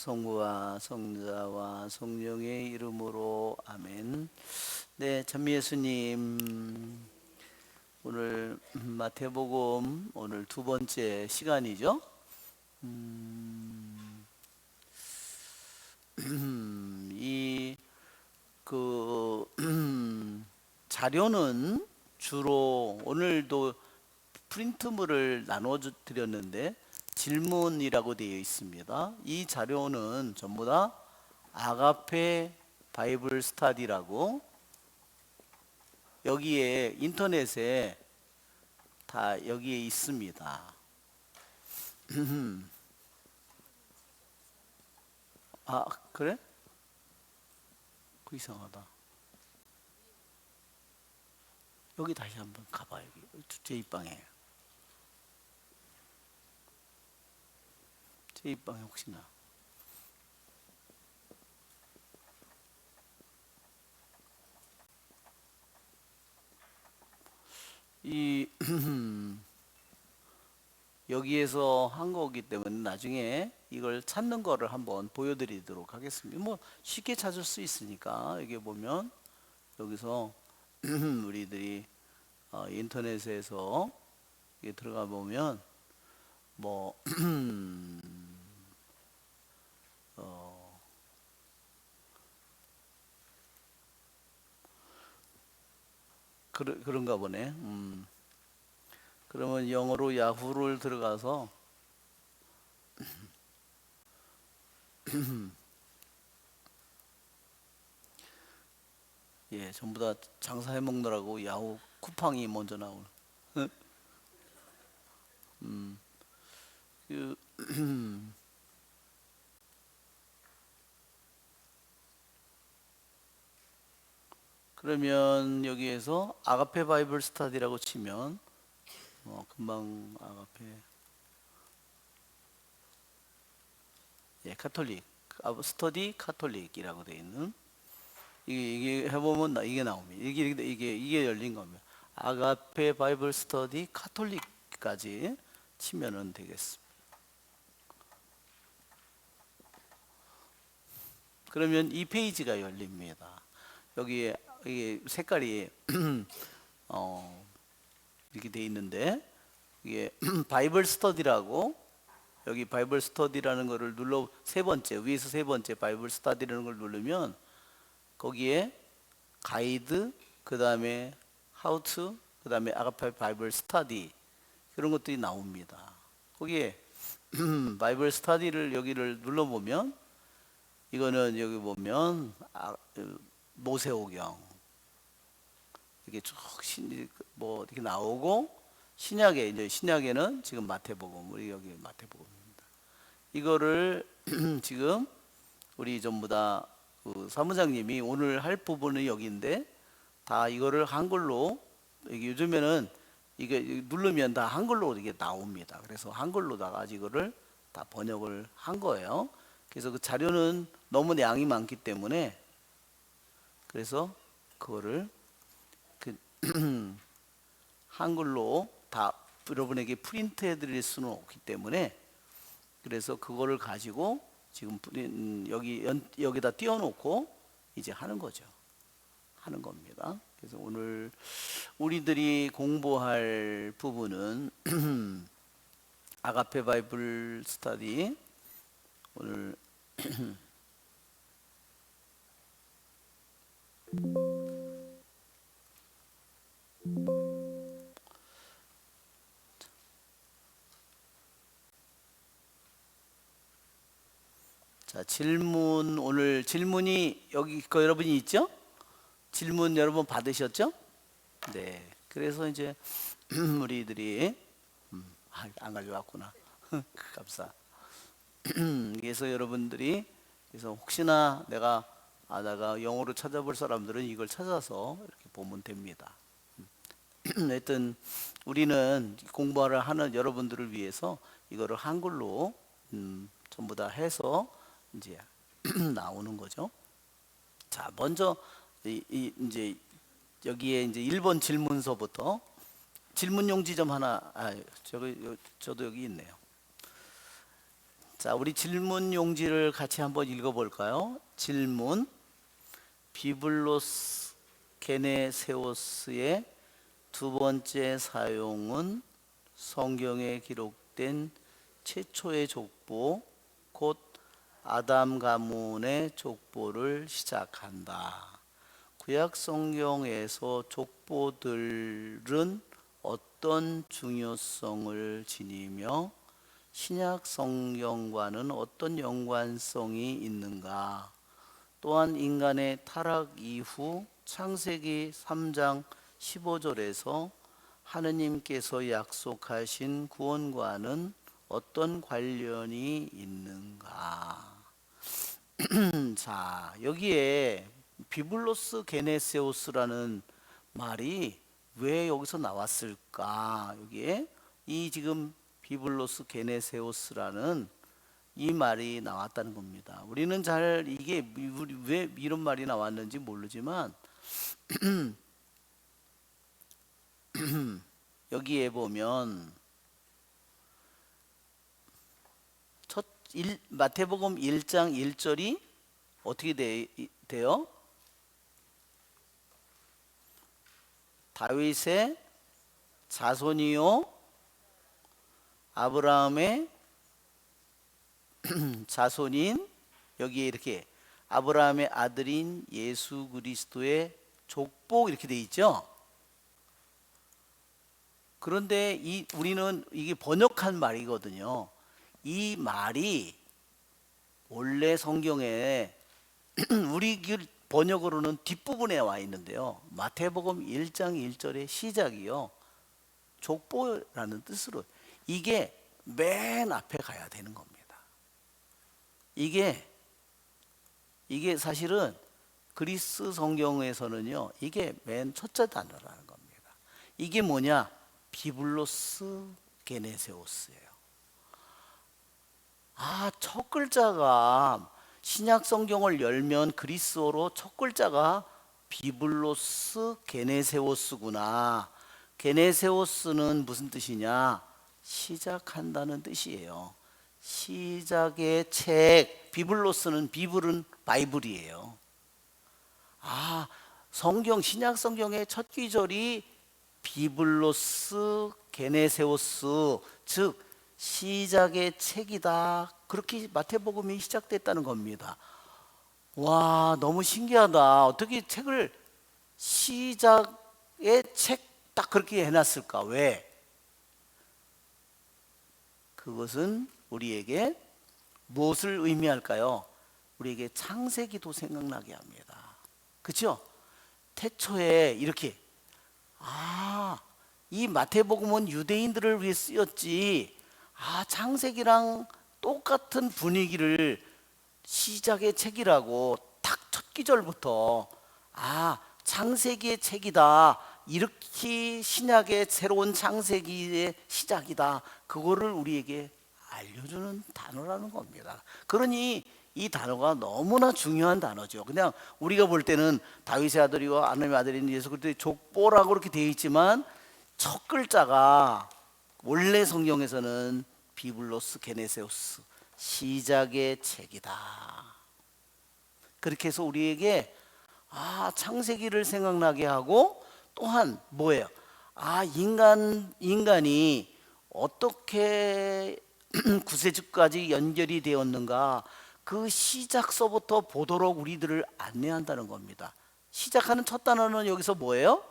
성부와 성자와 성령의 이름으로 아멘. 네, 찬미 예수님, 오늘 마태복음 오늘 두 번째 시간이죠. 이 자료는 주로 오늘도 프린트물을 나눠 드렸는데 질문이라고 되어 있습니다. 이 자료는 전부 다 아가페 바이블 스타디라고 여기에 인터넷에 다 여기에 있습니다. 아, 그래? 그 이상하다. 여기 다시 한번 가봐. 여기 제2방에 제2방에 혹시나 이 여기에서 한 거기 때문에 나중에 이걸 찾는 거를 한번 보여드리도록 하겠습니다. 뭐 쉽게 찾을 수 있으니까 여기 보면 여기서 우리들이 인터넷에서 들어가 보면 뭐 그런가 보네. 그러면 영어로 야후를 들어가서 예, 전부 다 장사해 먹느라고 야후 쿠팡이 먼저 나오는. 그 그러면 여기에서 아가페 바이블 스타디라고 치면 금방 아가페 예, 카톨릭 스터디 카톨릭이라고 되어 있는 이게 해보면 이게 나옵니다. 이게 열린 겁니다. 아가페 바이블 스터디 카톨릭까지 치면은 되겠습니다. 그러면 이 페이지가 열립니다. 여기에 이게 색깔이 이렇게 돼 있는데 이게 바이블 스터디라고 여기 바이블 스터디라는 거를 눌러 세 번째 위에서 세 번째 바이블 스터디라는 걸 누르면 거기에 가이드 그 다음에 how to 그 다음에 아가페 바이블 스터디 그런 것들이 나옵니다. 거기에 바이블 스터디를 여기를 눌러보면 이거는 여기 보면 모세오경 이렇게 쭉 뭐 이렇게 나오고 신약에 이제 신약에는 지금 마태복음 우리 여기 마태복음입니다. 이거를 지금 우리 전부 다 그 사무장님이 오늘 할 부분은 여기인데 다 이거를 한글로 이게 요즘에는 이게 누르면 다 한글로 이게 나옵니다. 그래서 한글로다가 이거를 다 번역을 한 거예요. 그래서 그 자료는 너무 양이 많기 때문에 그래서 그거를 그 한글로 다 여러분에게 프린트해 드릴 수는 없기 때문에 그래서 그거를 가지고 지금 여기다 띄워놓고 이제 하는 거죠. 하는 겁니다. 그래서 오늘 우리들이 공부할 부분은 아가페 바이블 스터디 오늘 자, 오늘 질문이 여기 여러분이 있죠? 질문 여러분 받으셨죠? 네. 그래서 이제 우리들이 안 가져왔구나. 감사. 그래서 여러분들이 그래서 혹시나 내가 영어로 찾아볼 사람들은 이걸 찾아서 이렇게 보면 됩니다. 하여튼 우리는 공부를 하는 여러분들을 위해서 이거를 한글로 전부 다 해서 이제 나오는 거죠. 자, 먼저 이제 여기에 이제 1번 질문서부터 질문용 지점 하나 저도 여기 있네요. 자, 우리 질문 용지를 같이 한번 읽어볼까요? 질문. 비블로스 게네세오스의 두 번째 사용은 성경에 기록된 최초의 족보, 곧 아담 가문의 족보를 시작한다. 구약 성경에서 족보들은 어떤 중요성을 지니며 신약 성경과는 어떤 연관성이 있는가? 또한 인간의 타락 이후 창세기 3장 15절에서 하느님께서 약속하신 구원과는 어떤 관련이 있는가? 자, 여기에 비블로스 게네세오스라는 말이 왜 여기서 나왔을까? 여기에 이 지금 비블로스 게네세오스라는 이 말이 나왔다는 겁니다. 우리는 잘 이게 왜 이런 말이 나왔는지 모르지만 여기에 보면 마태복음 1장 1절이 어떻게 돼요? 다윗의 자손이요 아브라함의 자손인, 여기에 이렇게 아브라함의 아들인 예수 그리스도의 족보 이렇게 돼 있죠. 그런데 우리는 이게 번역한 말이거든요. 이 말이 원래 성경에 우리 번역으로는 뒷부분에 와 있는데요. 마태복음 1장 1절의 시작이요. 족보라는 뜻으로 이게 맨 앞에 가야 되는 겁니다. 이게 사실은 그리스 성경에서는요, 이게 맨 첫째 단어라는 겁니다. 이게 뭐냐? 비블로스 게네세오스예요. 첫 글자가 신약 성경을 열면 그리스어로 첫 글자가 비블로스 게네세오스구나. 게네세오스는 무슨 뜻이냐? 시작한다는 뜻이에요. 시작의 책. 비블로스는 비블은 바이블이에요. 성경 신약 성경의 첫 귀절이 비블로스 게네세오스, 즉 시작의 책이다. 그렇게 마태복음이 시작됐다는 겁니다. 와, 너무 신기하다. 어떻게 책을 시작의 책 딱 그렇게 해놨을까? 왜? 그것은 우리에게 무엇을 의미할까요? 우리에게 창세기도 생각나게 합니다. 그렇죠? 태초에 이렇게 이 마태복음은 유대인들을 위해 쓰였지. 창세기랑 똑같은 분위기를 시작의 책이라고 딱 첫 기절부터 창세기의 책이다. 이렇게 신약의 새로운 창세기의 시작이다. 그거를 우리에게 알려주는 단어라는 겁니다. 그러니 이 단어가 너무나 중요한 단어죠. 그냥 우리가 볼 때는 다윗의 아들이고 아담의 아들인 예수 그리스도의 족보라고 그렇게 되어 있지만 첫 글자가 원래 성경에서는 비블로스 게네세오스, 시작의 책이다. 그렇게 해서 우리에게 창세기를 생각나게 하고, 또한 뭐예요? 인간이 어떻게 구세주까지 연결이 되었는가, 그 시작서부터 보도록 우리들을 안내한다는 겁니다. 시작하는 첫 단어는 여기서 뭐예요?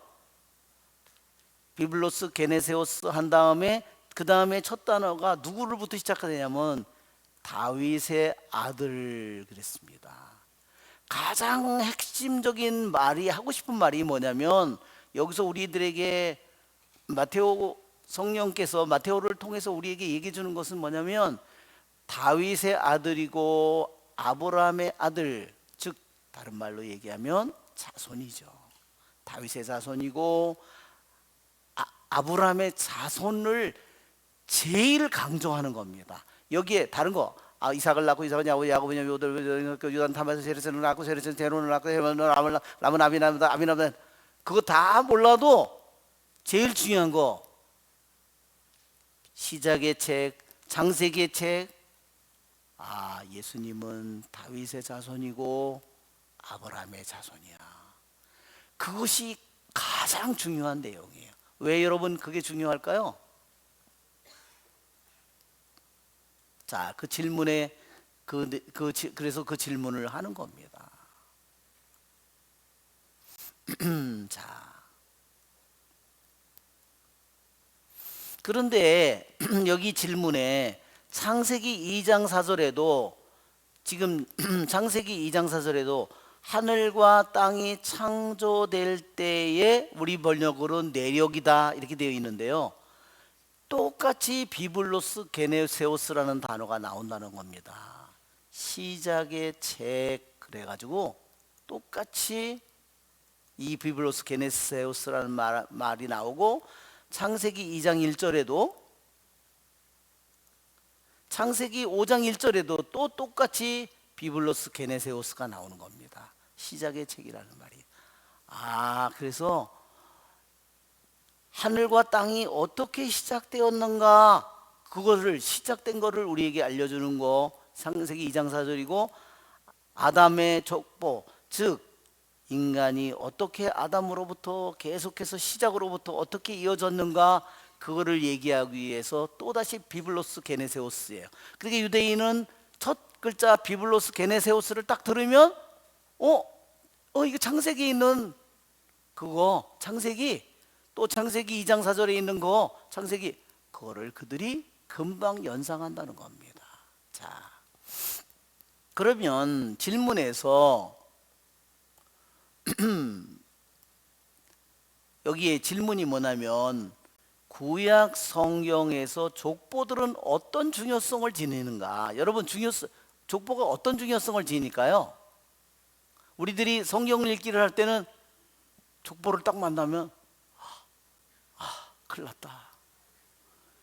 비블로스 게네세오스 한 다음에 그 다음에 첫 단어가 누구를부터 시작하냐면 다윗의 아들 그랬습니다. 가장 핵심적인 말이, 하고 싶은 말이 뭐냐면, 여기서 우리들에게 성령께서 마테오를 통해서 우리에게 얘기해 주는 것은 뭐냐면, 다윗의 아들이고 아브라함의 아들, 즉 다른 말로 얘기하면 자손이죠. 다윗의 자손이고 아브라함의 자손을 제일 강조하는 겁니다. 여기에 다른 거, 이삭을 낳고 이삭은 야곱은 유다는 다마스 세레스를 낳고 세레스는 데론을 낳고 헤론은 람은 아비나답, 그거 다 몰라도 제일 중요한 거, 시작의 책, 창세기의 책, 예수님은 다윗의 자손이고 아브라함의 자손이야. 그것이 가장 중요한 내용이에요. 왜 여러분 그게 중요할까요? 자, 그 질문에 그래서 그 질문을 하는 겁니다. 자, 그런데 여기 질문에 창세기 2장 4절에도 지금 창세기 2장 4절에도 하늘과 땅이 창조될 때에 우리 번역으로 내력이다 이렇게 되어 있는데요. 똑같이 비블로스 게네세우스라는 단어가 나온다는 겁니다. 시작의 책 그래가지고 똑같이 이 비블로스 게네세우스라는 말이 나오고 창세기 2장 1절에도 창세기 5장 1절에도 또 똑같이 비블로스 게네세우스가 나오는 겁니다. 시작의 책이라는 말이. 그래서 하늘과 땅이 어떻게 시작되었는가 그거를 시작된 거를 우리에게 알려주는 거 창세기 2장 4절이고 아담의 족보 즉 인간이 어떻게 아담으로부터 계속해서 시작으로부터 어떻게 이어졌는가 그거를 얘기하기 위해서 또다시 비블로스 게네세우스예요. 그러니까 유대인은 첫 글자 비블로스 게네세우스를 딱 들으면 이거 창세기에 있는 그거 또 창세기 2장 4절에 있는 거 창세기 그거를 그들이 금방 연상한다는 겁니다. 자, 그러면 질문에서 여기에 질문이 뭐냐면 구약 성경에서 족보들은 어떤 중요성을 지니는가? 여러분 족보가 어떤 중요성을 지니까요? 우리들이 성경을 읽기를 할 때는 족보를 딱 만나면 큰일 났다.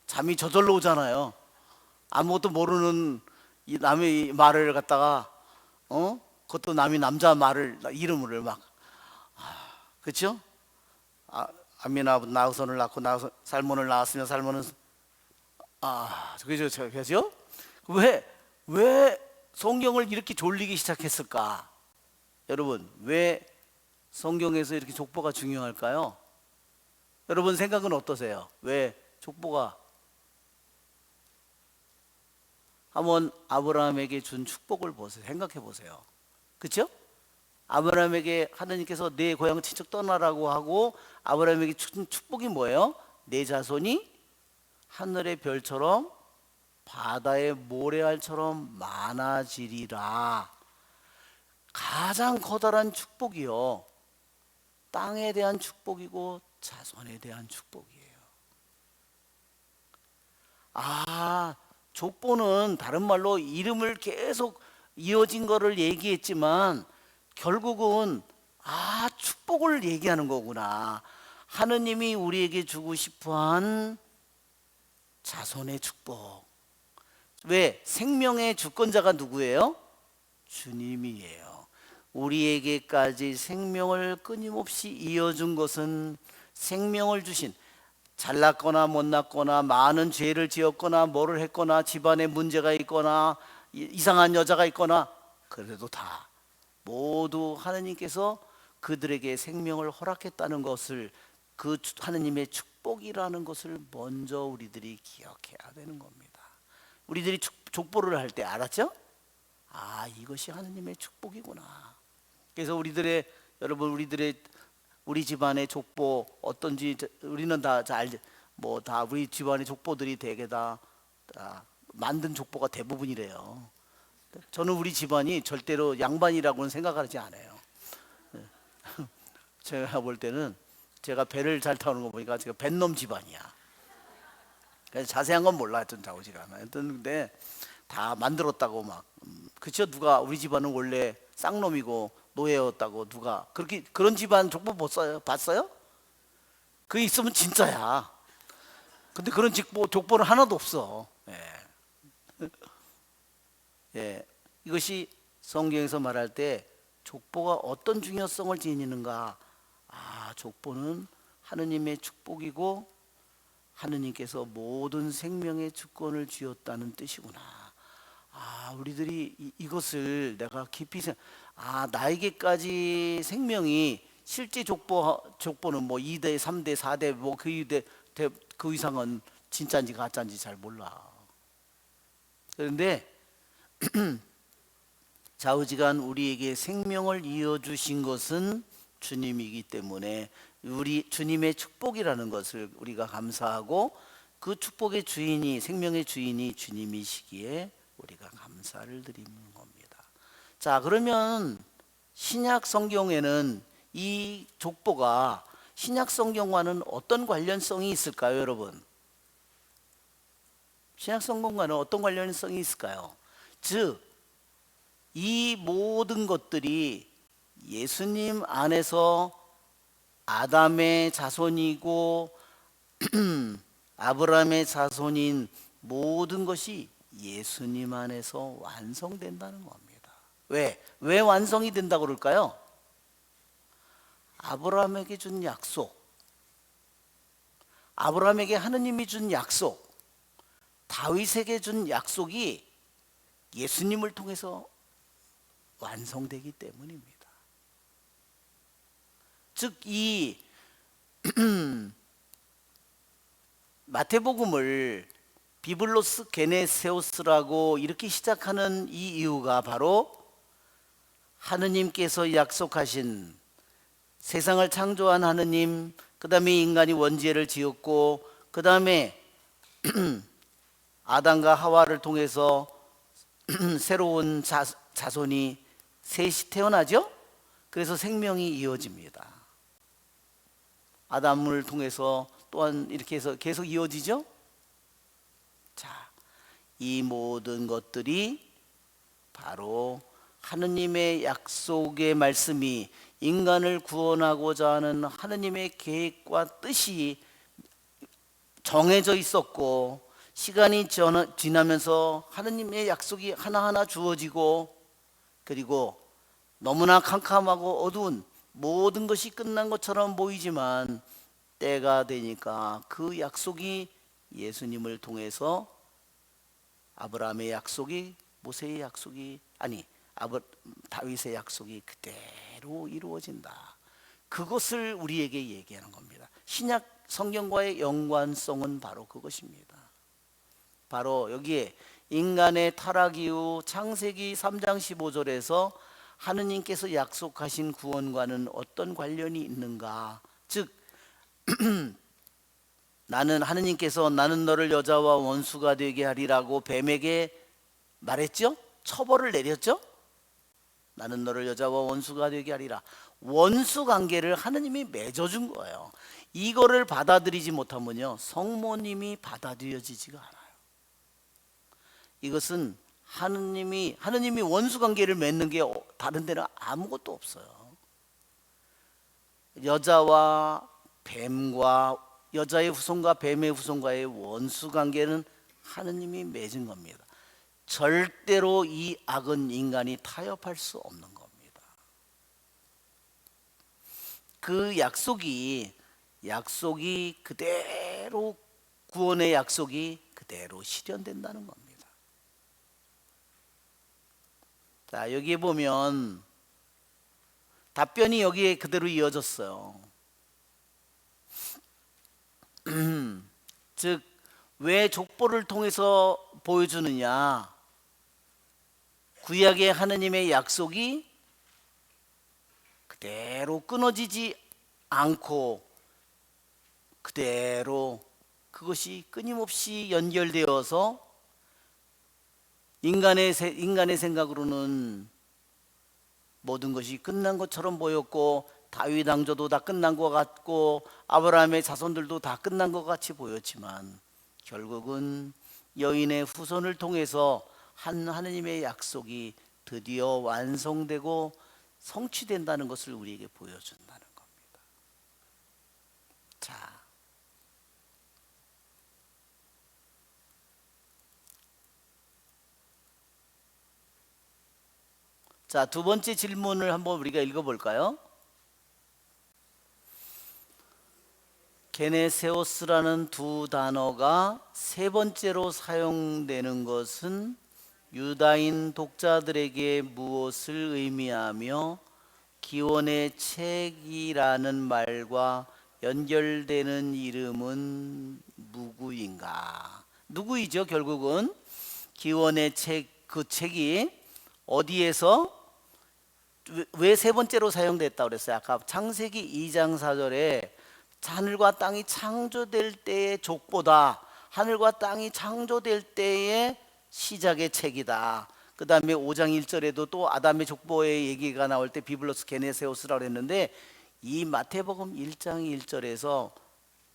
잠이 저절로 오잖아요. 아무것도 모르는 이 남의 말을 갖다가 그것도 남이 남자 말을 이름을 막 그렇죠? 아미나우선을 낳고 살몬을 낳았으면 살몬은 그죠? 왜 성경을 이렇게 졸리기 시작했을까? 여러분 왜 성경에서 이렇게 족보가 중요할까요? 여러분 생각은 어떠세요? 왜 족보가 한번 아브라함에게 준 축복을 보세요. 생각해 보세요. 그렇죠? 아브라함에게 하나님께서 내 고향 친척 떠나라고 하고 아브라함에게 준 축복이 뭐예요? 내 자손이 하늘의 별처럼 바다의 모래알처럼 많아지리라. 가장 커다란 축복이요. 땅에 대한 축복이고 자손에 대한 축복이에요. 족보는 다른 말로 이름을 계속 이어진 거를 얘기했지만 결국은 축복을 얘기하는 거구나. 하느님이 우리에게 주고 싶어한 자손의 축복. 왜? 생명의 주권자가 누구예요? 주님이에요. 우리에게까지 생명을 끊임없이 이어준 것은 생명을 주신 잘났거나 못났거나 많은 죄를 지었거나 뭐를 했거나 집안에 문제가 있거나 이상한 여자가 있거나 그래도 다 모두 하느님께서 그들에게 생명을 허락했다는 것을 그 하느님의 축복이라는 것을 먼저 우리들이 기억해야 되는 겁니다. 우리들이 족보를 할 때 알았죠? 이것이 하느님의 축복이구나. 그래서 여러분 우리 집안의 족보 어떤지 우리는 다 우리 집안의 족보들이 대개 다 만든 족보가 대부분이래요. 저는 우리 집안이 절대로 양반이라고는 생각하지 않아요. 제가 볼 때는 제가 배를 잘 타는 거 보니까 제가 뱃놈 집안이야. 그래서 자세한 건 몰라요. 좀 나오질 않아요. 근데 다 만들었다고 그쵸? 누가 우리 집안은 원래 쌍놈이고 노예였다고 누가 그런 집안 족보 봤어요? 그게 있으면 진짜야. 근데 그런 족보는 하나도 없어. 예. 이것이 성경에서 말할 때 족보가 어떤 중요성을 지니는가? 족보는 하느님의 축복이고 하느님께서 모든 생명의 주권을 쥐었다는 뜻이구나. 우리들이 이것을 내가 깊이 나에게까지 생명이 실제 족보는 뭐 2대, 3대, 4대 뭐 그 이상은 진짜인지 가짜인지 잘 몰라. 그런데 좌우지간 우리에게 생명을 이어주신 것은 주님이기 때문에 우리 주님의 축복이라는 것을 우리가 감사하고, 그 축복의 주인이, 생명의 주인이 주님이시기에 우리가 감사를 드리는 겁니다. 자, 그러면 신약 성경에는 이 족보가 신약 성경과는 어떤 관련성이 있을까요, 여러분? 신약 성경과는 어떤 관련성이 있을까요? 즉, 이 모든 것들이 예수님 안에서 아담의 자손이고 아브라함의 자손인 모든 것이 예수님 안에서 완성된다는 겁니다. 왜 완성이 된다고 그럴까요? 아브라함에게 준 약속, 아브라함에게 하느님이 준 약속, 다윗에게 준 약속이 예수님을 통해서 완성되기 때문입니다. 즉, 이 마태복음을 비블로스 게네세오스라고 이렇게 시작하는 이 이유가 바로 하느님께서 약속하신, 세상을 창조한 하느님, 그 다음에 인간이 원죄를 지었고, 그 다음에 아담과 하와를 통해서 새로운 자손이 셋이 태어나죠. 그래서 생명이 이어집니다. 아담을 통해서 또한 이렇게 해서 계속 이어지죠. 자, 이 모든 것들이 바로 하느님의 약속의 말씀이 인간을 구원하고자 하는 하느님의 계획과 뜻이 정해져 있었고, 시간이 지나면서 하느님의 약속이 하나하나 주어지고, 그리고 너무나 캄캄하고 어두운 모든 것이 끝난 것처럼 보이지만 때가 되니까 그 약속이 예수님을 통해서, 아브라함의 약속이, 모세의 약속이, 다윗의 약속이 그대로 이루어진다. 그것을 우리에게 얘기하는 겁니다. 신약 성경과의 연관성은 바로 그것입니다. 바로 여기에 인간의 타락 이후 창세기 3장 15절에서 하느님께서 약속하신 구원과는 어떤 관련이 있는가? 즉, 하느님께서 나는 너를 여자와 원수가 되게 하리라고 뱀에게 말했죠? 처벌을 내렸죠? 나는 너를 여자와 원수가 되게 하리라. 원수 관계를 하느님이 맺어준 거예요. 이거를 받아들이지 못하면요, 성모님이 받아들여지지가 않아요. 이것은 하느님이 원수 관계를 맺는 게 다른 데는 아무것도 없어요. 여자와 뱀과, 여자의 후손과 뱀의 후손과의 원수 관계는 하느님이 맺은 겁니다. 절대로 이 악은 인간이 타협할 수 없는 겁니다. 그 약속이 그대로, 구원의 약속이 그대로 실현된다는 겁니다. 자, 여기에 보면 답변이 여기에 그대로 이어졌어요. 즉, 왜 족보를 통해서 보여주느냐? 구약의 하느님의 약속이 그대로 끊어지지 않고 그대로 그것이 끊임없이 연결되어서 인간의 생각으로는 모든 것이 끝난 것처럼 보였고, 다윗 왕조도 다 끝난 것 같고, 아브라함의 자손들도 다 끝난 것 같이 보였지만, 결국은 여인의 후손을 통해서 하느님의 약속이 드디어 완성되고 성취된다는 것을 우리에게 보여준다는 겁니다. 자, 두 번째 질문을 한번 우리가 읽어볼까요? 게네세오스라는 두 단어가 세 번째로 사용되는 것은 유다인 독자들에게 무엇을 의미하며 기원의 책이라는 말과 연결되는 이름은 누구인가? 누구이죠? 결국은 기원의 책, 그 책이 어디에서 왜 세 번째로 사용됐다고 그랬어요? 아까 창세기 2장 4절에 하늘과 땅이 창조될 때의 족보다, 하늘과 땅이 창조될 때의 시작의 책이다. 그 다음에 5장 1절에도 또 아담의 족보의 얘기가 나올 때 비블로스 게네세우스라고 했는데, 이 마태복음 1장 1절에서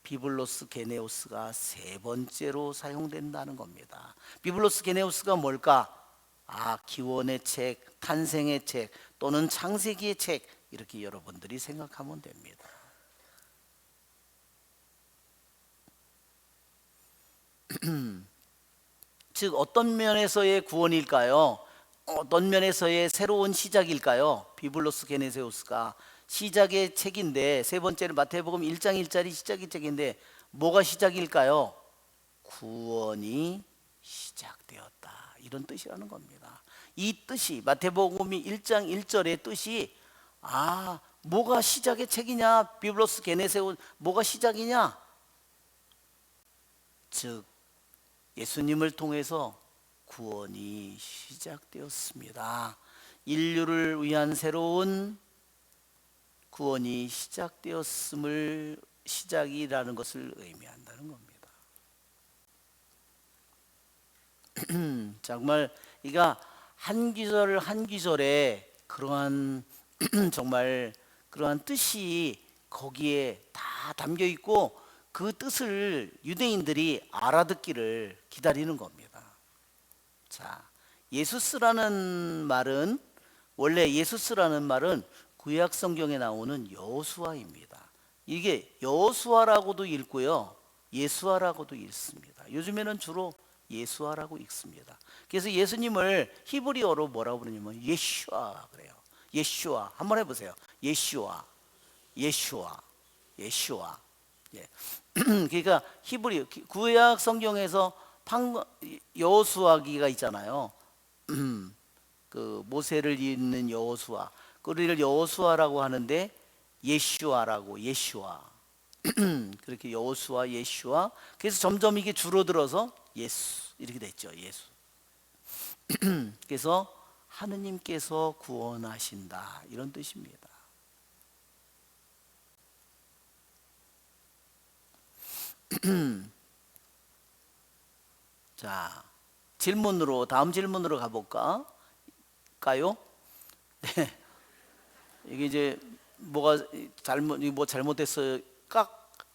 비블로스 게네우스가 세 번째로 사용된다는 겁니다. 비블로스 게네우스가 뭘까? 기원의 책, 탄생의 책 또는 창세기의 책, 이렇게 여러분들이 생각하면 됩니다. 즉 어떤 면에서의 구원일까요? 어떤 면에서의 새로운 시작일까요? 비블로스 게네세우스가 시작의 책인데, 세 번째는 마태복음 1장 1절이 시작의 책인데 뭐가 시작일까요? 구원이 시작되었다, 이런 뜻이라는 겁니다. 이 뜻이 마태복음이 1장 1절의 뜻이 뭐가 시작의 책이냐? 비블로스 게네세우스 뭐가 시작이냐? 즉 예수님을 통해서 구원이 시작되었습니다. 인류를 위한 새로운 구원이 시작되었음을, 시작이라는 것을 의미한다는 겁니다. 정말 이가 한 구절 한 구절에 그러한 정말 그러한 뜻이 거기에 다 담겨 있고, 그 뜻을 유대인들이 알아듣기를 기다리는 겁니다. 자, 예수스라는 말은, 원래 예수스라는 말은 구약 성경에 나오는 여호수아입니다. 이게 여호수아라고도 읽고요, 예수아라고도 읽습니다. 요즘에는 주로 예수아라고 읽습니다. 그래서 예수님을 히브리어로 뭐라고 부르냐면 예슈아 그래요. 예슈아. 한번 해보세요. 예슈아, 예슈아, 예슈아. 예. 그러니까 히브리 구약 성경에서 여호수아기가 있잖아요. 그 모세를 잇는 여호수아, 그를 여호수아라고 하는데 예슈아라고, 예슈아. 그렇게 여호수아, 예슈아. 그래서 점점 이게 줄어들어서 예수 이렇게 됐죠. 예수. 그래서 하느님께서 구원하신다, 이런 뜻입니다. 자, 다음 질문으로 가볼까요? 네. 이게 이제 뭐 잘못됐어요.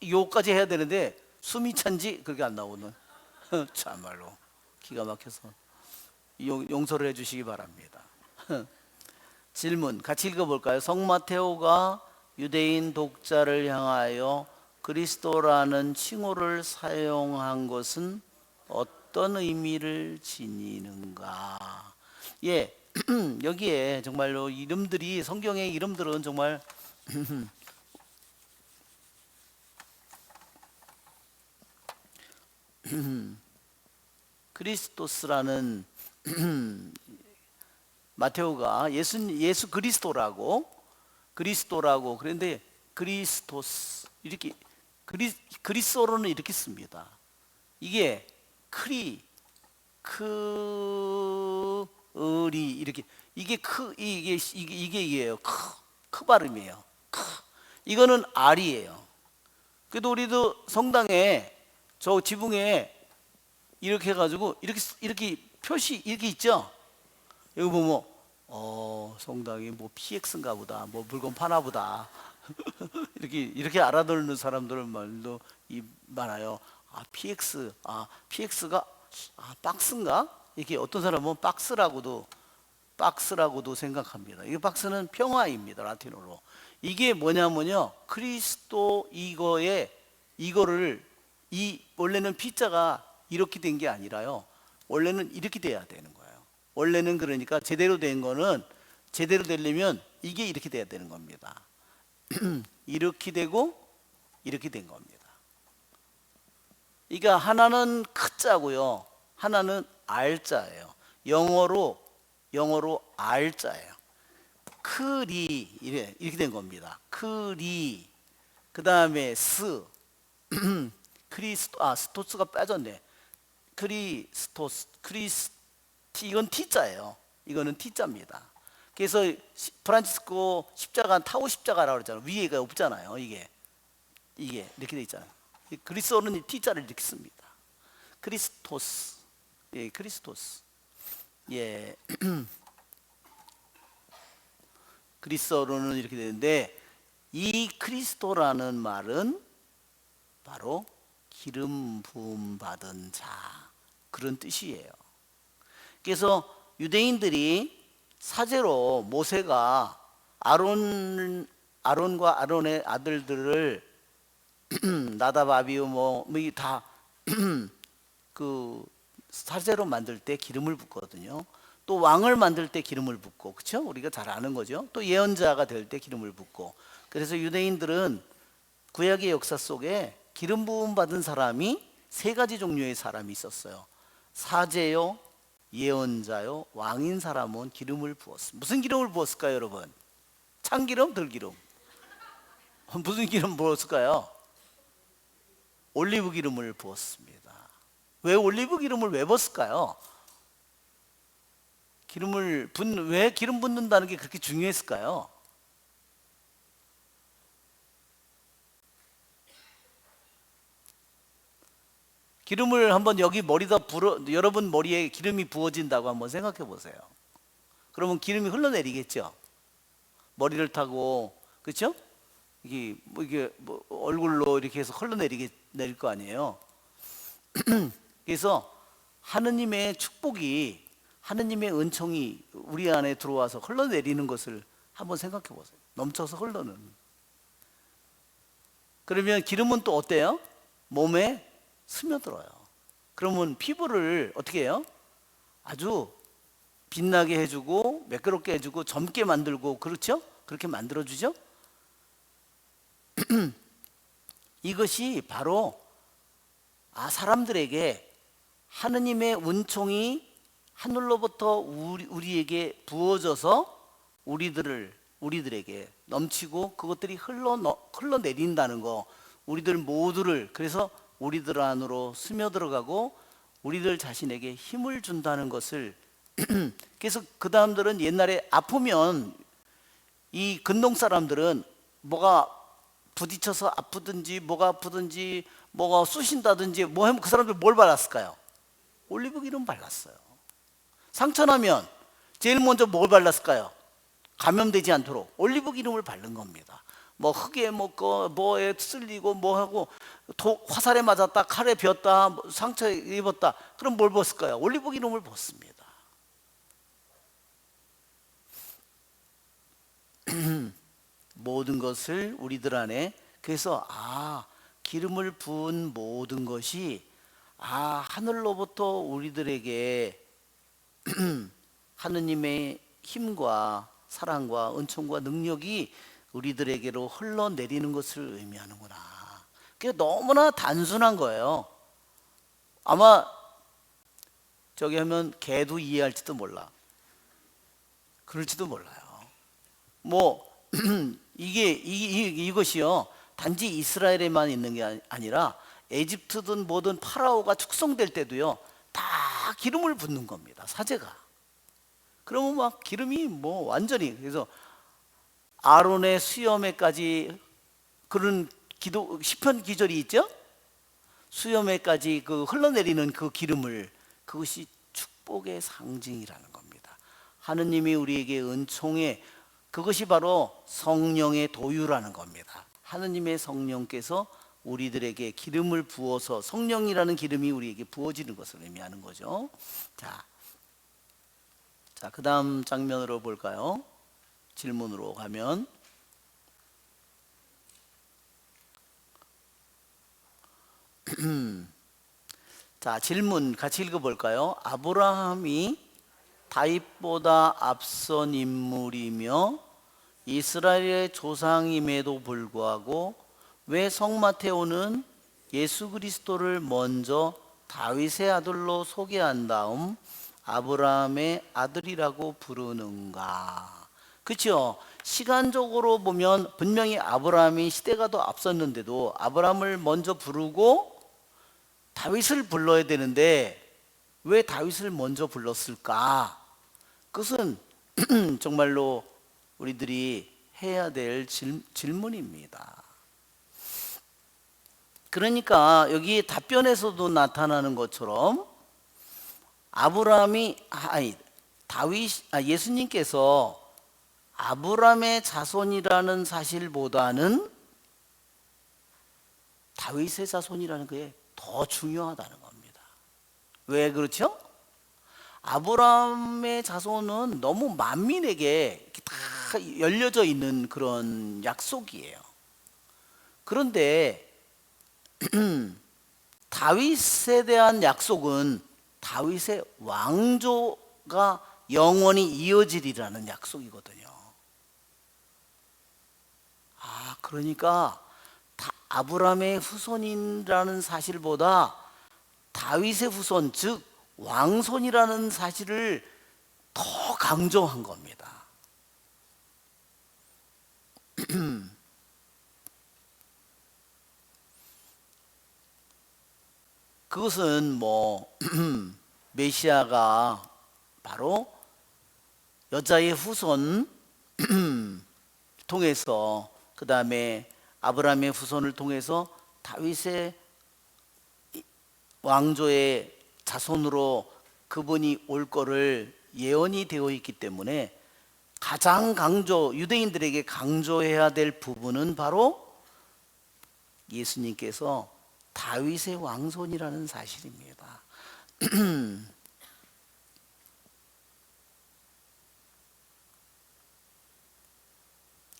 요까지 해야 되는데 숨이 찬지 그게 안 나오는. 참말로 기가 막혀서 용서를 해주시기 바랍니다. 질문 같이 읽어볼까요? 성마테오가 유대인 독자를 향하여 그리스도라는 칭호를 사용한 것은 어떤 의미를 지니는가? 예, 여기에 정말로 이름들이, 성경의 이름들은 정말 크리스토스라는 마테오가 예수 그리스도라고 그런데 그리스토스 이렇게 그리스어로는 이렇게 씁니다. 이게 크리 이렇게, 이게예요. 크 발음이에요. 이거는 R이에요. 그래도 우리도 성당에 저 지붕에 이렇게 해가지고 이렇게 표시 이렇게 있죠. 여기 보면 성당이 뭐 PX인가 보다, 뭐 물건 파나 보다. 이렇게 알아듣는 사람들은 말도 많아요. PX가 박스인가? 이렇게 어떤 사람은 박스라고도 생각합니다. 이 박스는 평화입니다, 라틴어로. 이게 뭐냐면요, 그리스도 이거를 원래는 P자가 이렇게 된 게 아니라요, 원래는 이렇게 돼야 되는 거예요. 원래는 그러니까 제대로 된 거는, 제대로 되려면 이게 이렇게 돼야 되는 겁니다. 이렇게 되고 이렇게 된 겁니다. 그러니까 하나는 크자고요, 하나는 R자예요. 영어로 R자예요. 크리 이렇게 된 겁니다. 크리. 그 다음에 스토스가 빠졌네. 크리스티, 이건 T자예요. 이거는 T자입니다. 그래서 프란치스코 십자가 타오 십자가라고 그랬잖아요. 위에가 없잖아요. 이게 이렇게 돼 있잖아요. 그리스어는 T자를 이렇게 씁니다. 크리스토스. 예, 크리스토스. 예. 그리스어로는 이렇게 되는데, 이 크리스토라는 말은 바로 기름 부음 받은 자, 그런 뜻이에요. 그래서 유대인들이 사제로 모세가 아론과 아론의 아들들을 나답, 아비후 다 그 사제로 만들 때 기름을 붓거든요. 또 왕을 만들 때 기름을 붓고, 그렇죠? 우리가 잘 아는 거죠. 또 예언자가 될 때 기름을 붓고. 그래서 유대인들은 구약의 역사 속에 기름 부음 받은 사람이 세 가지 종류의 사람이 있었어요. 사제요, 예언자요, 왕인 사람은 기름을 부었습니다. 무슨 기름을 부었을까요, 여러분? 참기름, 들기름? 무슨 기름 부었을까요? 올리브 기름을 부었습니다. 왜 올리브 기름을 왜 부었을까요? 왜 기름 붓는다는 게 그렇게 중요했을까요? 기름을 한번 여기 여러분 머리에 기름이 부어진다고 한번 생각해 보세요. 그러면 기름이 흘러내리겠죠? 머리를 타고, 그렇죠? 이게 얼굴로 이렇게 해서 내릴 거 아니에요. 그래서 하느님의 축복이, 하느님의 은총이 우리 안에 들어와서 흘러내리는 것을 한번 생각해 보세요. 넘쳐서 흘러는. 그러면 기름은 또 어때요? 몸에 스며들어요. 그러면 피부를 어떻게 해요? 아주 빛나게 해주고 매끄럽게 해주고 젊게 만들고, 그렇죠? 그렇게 만들어주죠. 이것이 바로 사람들에게 하느님의 은총이 하늘로부터 우리에게 부어져서 우리들에게 넘치고 그것들이 흘러내린다는 거, 우리들 모두를, 그래서 우리들 안으로 스며들어가고 우리들 자신에게 힘을 준다는 것을 그래서 그 다음들은 옛날에 아프면 이 근동 사람들은 뭐가 부딪혀서 아프든지 뭐가 아프든지 뭐가 쑤신다든지 뭐 하면 그 사람들 뭘 발랐을까요? 올리브 기름 발랐어요. 상처나면 제일 먼저 뭘 발랐을까요? 감염되지 않도록 올리브 기름을 바른 겁니다. 뭐 흙에 뭐에 쓸리고 뭐하고 화살에 맞았다, 칼에 베었다, 상처에 입었다, 그럼 뭘 벗을까요? 올리브 기름을 벗습니다. 모든 것을 우리들 안에, 그래서 기름을 부은 모든 것이 하늘로부터 우리들에게 하느님의 힘과 사랑과 은총과 능력이 우리들에게로 흘러내리는 것을 의미하는구나. 그게 너무나 단순한 거예요. 아마 저기 하면 개도 이해할지도 몰라. 그럴지도 몰라요. 이것이요, 단지 이스라엘에만 있는 게 아니라 에집트든 뭐든 파라오가 축성될 때도요, 다 기름을 붓는 겁니다. 사제가. 그러면 막 기름이 완전히, 그래서 아론의 수염에까지, 그런 시편 기절이 있죠? 수염에까지 흘러내리는 그 기름을, 그것이 축복의 상징이라는 겁니다. 하느님이 우리에게 은총에, 그것이 바로 성령의 도유라는 겁니다. 하느님의 성령께서 우리들에게 기름을 부어서, 성령이라는 기름이 우리에게 부어지는 것을 의미하는 거죠. 자, 그 다음 장면으로 볼까요? 질문으로 가면, 자, 질문 같이 읽어볼까요? 아브라함이 다윗보다 앞선 인물이며 이스라엘의 조상임에도 불구하고 왜 성마테오는 예수 그리스도를 먼저 다윗의 아들로 소개한 다음 아브라함의 아들이라고 부르는가? 그렇죠? 시간적으로 보면 분명히 아브라함이 시대가 더 앞섰는데도 아브라함을 먼저 부르고 다윗을 불러야 되는데 왜 다윗을 먼저 불렀을까? 그것은 정말로 우리들이 해야 될 질문입니다. 그러니까 여기 답변에서도 나타나는 것처럼 예수님께서 아브라함의 자손이라는 사실보다는 다윗의 자손이라는 게 더 중요하다는 겁니다. 왜 그렇죠? 아브라함의 자손은 너무 만민에게 다 열려져 있는 그런 약속이에요. 그런데 다윗에 대한 약속은 다윗의 왕조가 영원히 이어지리라는 약속이거든요. 그러니까 아브라함의 후손이라는 사실보다 다윗의 후손, 즉 왕손이라는 사실을 더 강조한 겁니다. 그것은 메시아가 바로 여자의 후손 통해서, 그 다음에 아브라함의 후손을 통해서 다윗의 왕조의 자손으로 그분이 올 거를 예언이 되어 있기 때문에 가장 유대인들에게 강조해야 될 부분은 바로 예수님께서 다윗의 왕손이라는 사실입니다.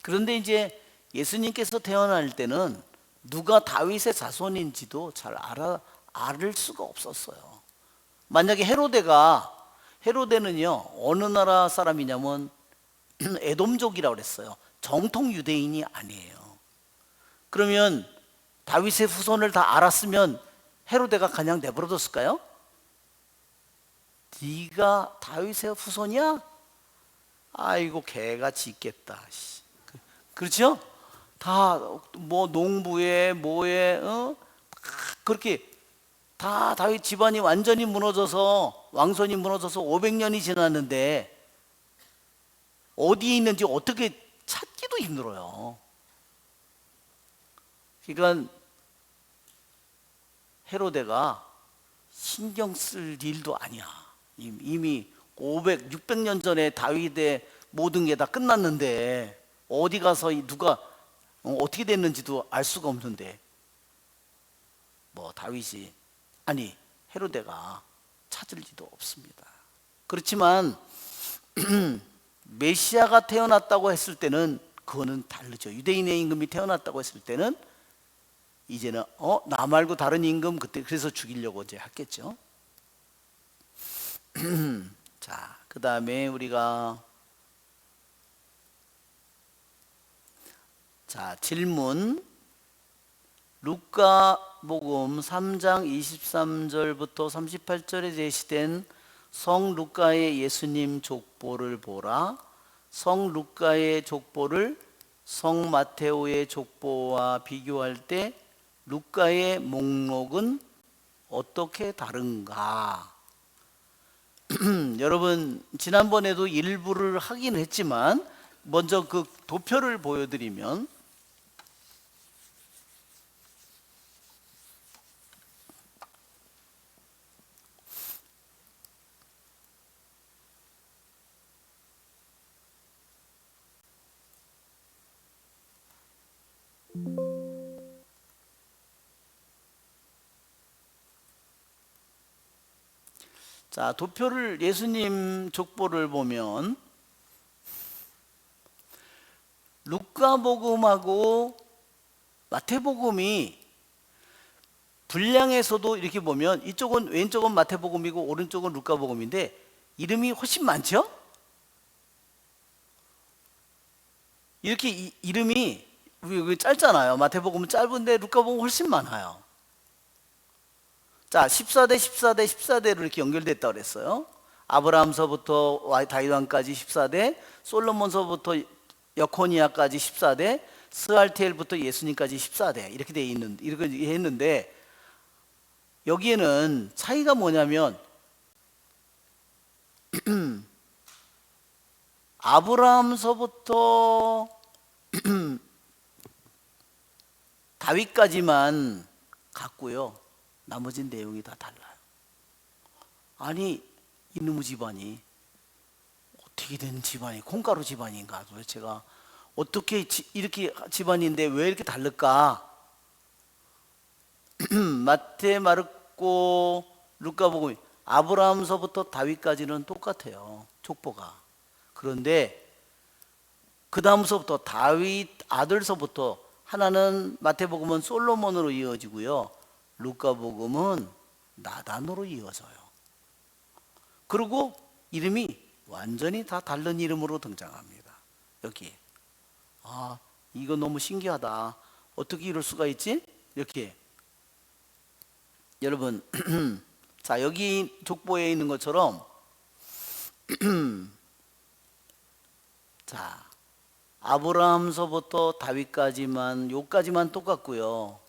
그런데 이제 예수님께서 태어날 때는 누가 다윗의 자손인지도 잘 알을 수가 없었어요. 만약에 헤로데는요 어느 나라 사람이냐면 에돔족이라고 그랬어요. 정통 유대인이 아니에요. 그러면 다윗의 후손을 다 알았으면 헤로데가 그냥 내버려뒀을까요? 네가 다윗의 후손이야? 아이고 개가 짖겠다. 그렇죠? 다 농부에 뭐에 그렇게 다 다윗 집안이 완전히 무너져서 왕손이 무너져서 500년이 지났는데 어디에 있는지 어떻게 찾기도 힘들어요. 그러니까 헤로데가 신경 쓸 일도 아니야. 이미 600년 전에 다윗의 모든 게 다 끝났는데 어디 가서 누가 어떻게 됐는지도 알 수가 없는데 헤로데가 찾을 리도 없습니다. 그렇지만 메시아가 태어났다고 했을 때는 그거는 다르죠. 유대인의 임금이 태어났다고 했을 때는 이제는 나 말고 다른 임금 그래서 죽이려고 이제 했겠죠. 자, 그 다음에 우리가 질문. 루카복음 3장 23절부터 38절에 제시된 성 루카의 예수님 족보를 보라. 성 루카의 족보를 성 마테오의 족보와 비교할 때 루카의 목록은 어떻게 다른가? 여러분 지난번에도 일부를 하긴 했지만 먼저 그 도표를 보여드리면 도표를 예수님 족보를 보면 루카복음하고 마태복음이 분량에서도 이렇게 보면 이쪽은 왼쪽은 마태복음이고 오른쪽은 루카복음인데 이름이 훨씬 많죠? 이렇게 이름이 짧잖아요. 마태복음은 짧은데 루카복음은 훨씬 많아요. 14대 14대 14대로 이렇게 연결됐다고 그랬어요. 아브라함서부터 다윗 왕까지 14대, 솔로몬서부터 여코니아까지 14대, 스알티엘부터 예수님까지 14대 이렇게 돼 있는 이렇게 했는데 여기에는 차이가 뭐냐면 아브라함서부터 다윗까지만 같고요. 나머지 내용이 다 달라요. 아니 이놈의 집안이 어떻게 된 집안이 콩가루 집안인가 도대체가 어떻게 이렇게 집안인데 왜 이렇게 다를까? 마태, 마르코, 루카복음 아브라함서부터 다윗까지는 똑같아요. 족보가. 그런데 그 다음서부터 다윗 아들서부터 하나는 마태복음은 솔로몬으로 이어지고요. 루카복음은 나단으로 이어져요. 그리고 이름이 완전히 다 다른 이름으로 등장합니다. 여기. 아, 이거 너무 신기하다. 어떻게 이럴 수가 있지? 이렇게. 여러분, 자, 여기 족보에 있는 것처럼 자, 아브라함서부터 다윗까지만 요까지만 똑같고요.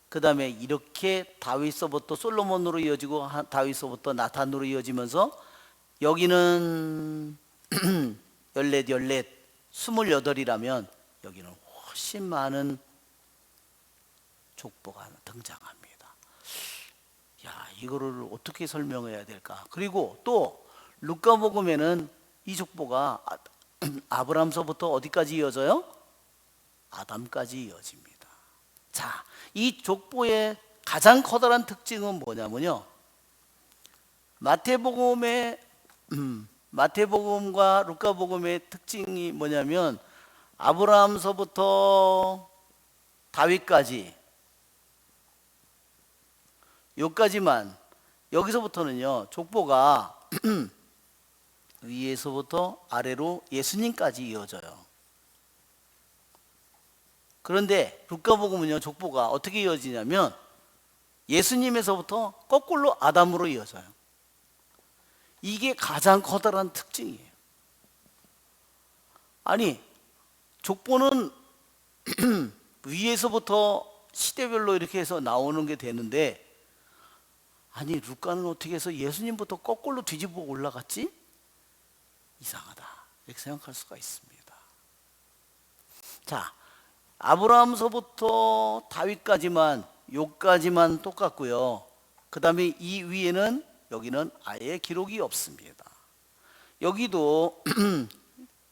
그 다음에 이렇게 다윗서부터 솔로몬으로 이어지고 다윗서부터 나탄으로 이어지면서 여기는 14, 28이라면 여기는 훨씬 많은 족보가 등장합니다. 야, 이거를 어떻게 설명해야 될까? 그리고 또 루카복음에는 이 족보가 아브라함서부터 어디까지 이어져요? 아담까지 이어집니다. 자, 이 족보의 가장 커다란 특징은 뭐냐면요. 마태복음과 루카복음의 특징이 뭐냐면 아브라함서부터 다윗까지 여기까지만 여기서부터는요 족보가 위에서부터 아래로 예수님까지 이어져요. 그런데 루카복음은요 족보가 어떻게 이어지냐면 예수님에서부터 거꾸로 아담으로 이어져요. 이게 가장 커다란 특징이에요. 아니 족보는 위에서부터 시대별로 이렇게 해서 나오는 게 되는데 아니 루카는 어떻게 해서 예수님부터 거꾸로 뒤집어 올라갔지? 이상하다 이렇게 생각할 수가 있습니다. 자, 아브라함서부터 다윗까지만 요까지만 똑같고요. 그 다음에 이 위에는 여기는 아예 기록이 없습니다. 여기도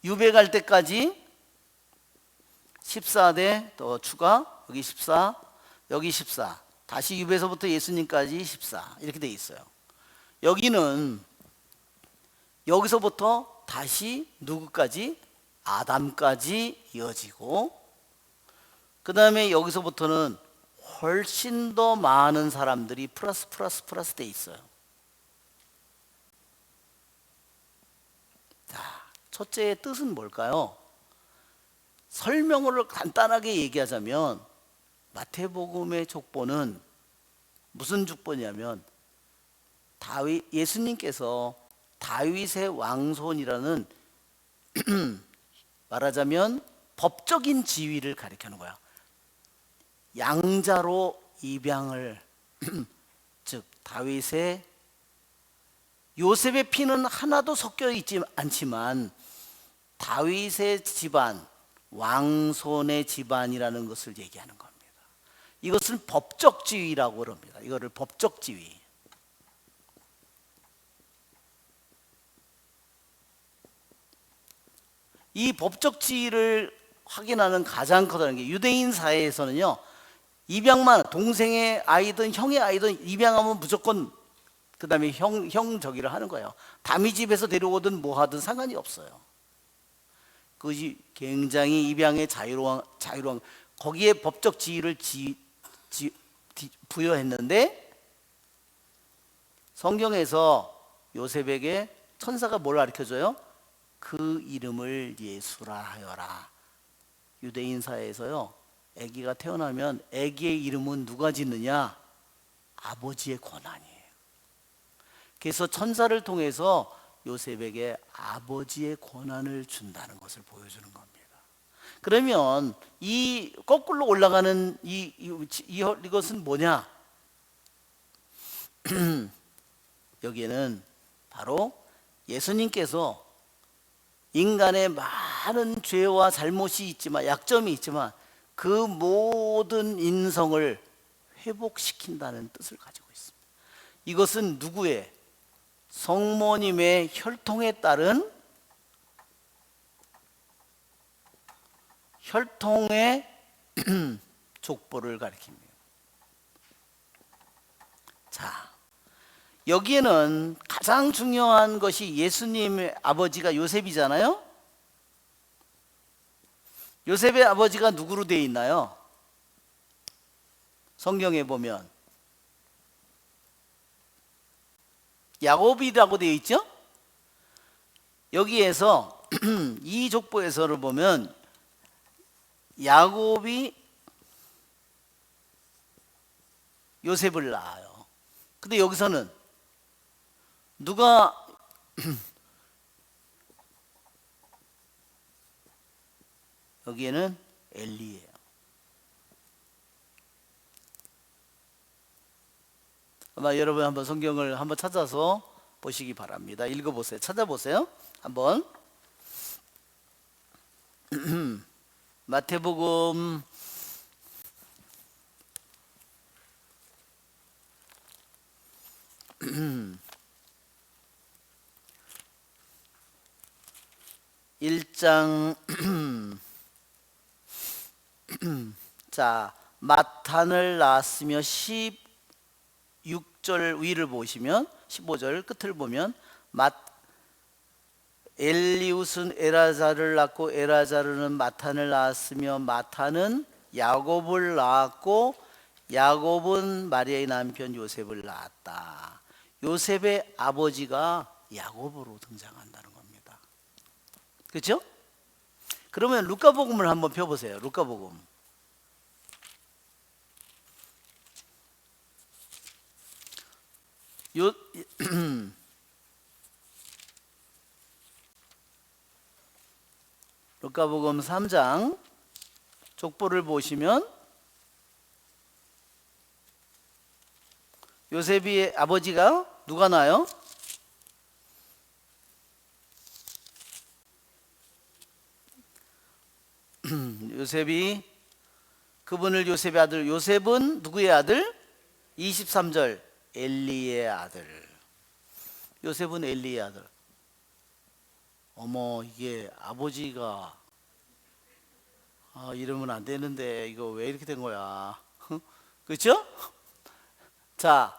유배 갈 때까지 14대 또 추가 여기 14 여기 14 다시 유배서부터 예수님까지 14 이렇게 돼 있어요. 여기는 여기서부터 다시 누구까지? 아담까지 이어지고 그 다음에 여기서부터는 훨씬 더 많은 사람들이 플러스 돼 있어요. 자, 첫째의 뜻은 뭘까요? 설명을 간단하게 얘기하자면 마태복음의 족보는 무슨 족보냐면 예수님께서 다윗의 왕손이라는 말하자면 법적인 지위를 가리키는 거야. 양자로 입양을 즉 다윗의 요셉의 피는 하나도 섞여 있지 않지만 다윗의 집안 왕손의 집안이라는 것을 얘기하는 겁니다. 이것은 법적 지위라고 그럽니다. 이거를 법적 지위. 이 법적 지위를 확인하는 가장 커다란 게 유대인 사회에서는요. 입양만 동생의 아이든 형의 아이든 입양하면 무조건 그 다음에 형 저기를 하는 거예요. 남의 집에서 데려오든 뭐 하든 상관이 없어요. 그것이 굉장히 입양의 자유로운 거기에 법적 지위를 부여했는데 성경에서 요셉에게 천사가 뭘 가르쳐줘요? 그 이름을 예수라 하여라. 유대인 사회에서요 아기가 태어나면 아기의 이름은 누가 짓느냐? 아버지의 권한이에요. 그래서 천사를 통해서 요셉에게 아버지의 권한을 준다는 것을 보여주는 겁니다. 그러면 이 거꾸로 올라가는 이것은 뭐냐? 여기에는 바로 예수님께서 인간의 많은 죄와 잘못이 있지만, 약점이 있지만 그 모든 인성을 회복시킨다는 뜻을 가지고 있습니다. 이것은 누구의? 성모님의 혈통에 따른 혈통의 족보를 가리킵니다. 자, 여기에는 가장 중요한 것이 예수님의 아버지가 요셉이잖아요. 요셉의 아버지가 누구로 되어 있나요? 성경에 보면 야곱이라고 되어 있죠. 여기에서 이 족보에서를 보면 야곱이 요셉을 낳아요. 근데 여기서는 누가 여기에는 엘리예요. 아마 여러분 한번 성경을 한번 찾아서 보시기 바랍니다. 읽어보세요. 찾아보세요. 한번 마태복음 1장 자, 마탄을 낳았으며 16절 위를 보시면 15절 끝을 보면 엘리웃은 에라자를 낳고 에라자르는 마탄을 낳았으며 마탄은 야곱을 낳았고 야곱은 마리아의 남편 요셉을 낳았다. 요셉의 아버지가 야곱으로 등장한다는 겁니다. 그렇죠? 그러면 루카복음을 한번 펴보세요. 루카복음. 루카복음 3장 족보를 보시면 요셉의 아버지가 누가 나요? 요셉이 그분을 요셉의 아들, 요셉은 누구의 아들? 23절 엘리의 아들. 요셉은 엘리의 아들. 어머, 이게 아버지가 이러면 안 되는데 이거 왜 이렇게 된 거야? 그렇죠? 자,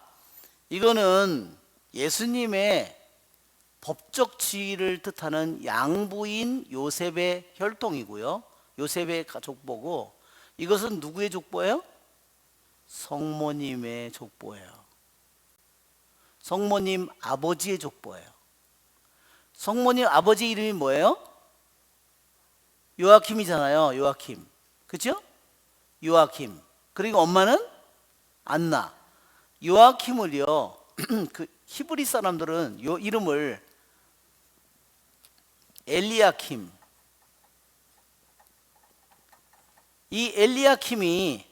이거는 예수님의 법적 지위를 뜻하는 양부인 요셉의 혈통이고요. 요셉의 족보고, 이것은 누구의 족보예요? 성모님의 족보예요. 성모님 아버지의 족보예요. 성모님 아버지 이름이 뭐예요? 요아킴이잖아요. 요아킴. 그렇죠? 요아킴. 그리고 엄마는 안나. 요아킴을요, 그 히브리 사람들은 요 이름을 엘리야킴. 이 엘리야킴이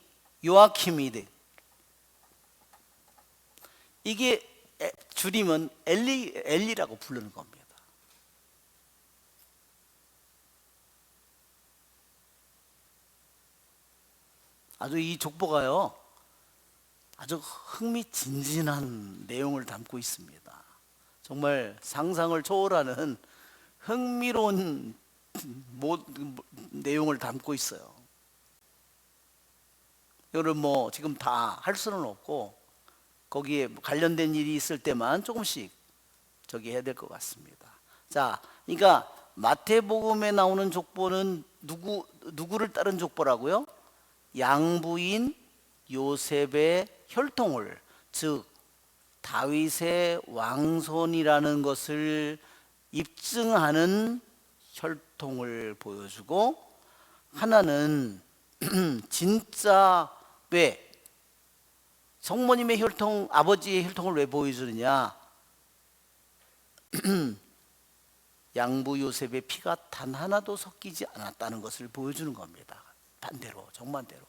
요아킴이 돼. 이게 줄이면 엘리라고 부르는 겁니다. 아주 이 족보가요, 아주 흥미진진한 내용을 담고 있습니다. 정말 상상을 초월하는 흥미로운 내용을 담고 있어요. 이거를 뭐 지금 다 할 수는 없고 거기에 관련된 일이 있을 때만 조금씩 저기 해야 될 것 같습니다. 자, 그러니까 마태복음에 나오는 족보는 누구를 따른 족보라고요? 양부인 요셉의 혈통을, 즉 다윗의 왕손이라는 것을 입증하는 혈통을 보여주고, 하나는 진짜 왜 성모님의 혈통, 아버지의 혈통을 왜 보여주느냐? 양부 요셉의 피가 단 하나도 섞이지 않았다는 것을 보여주는 겁니다. 반대로, 정반대로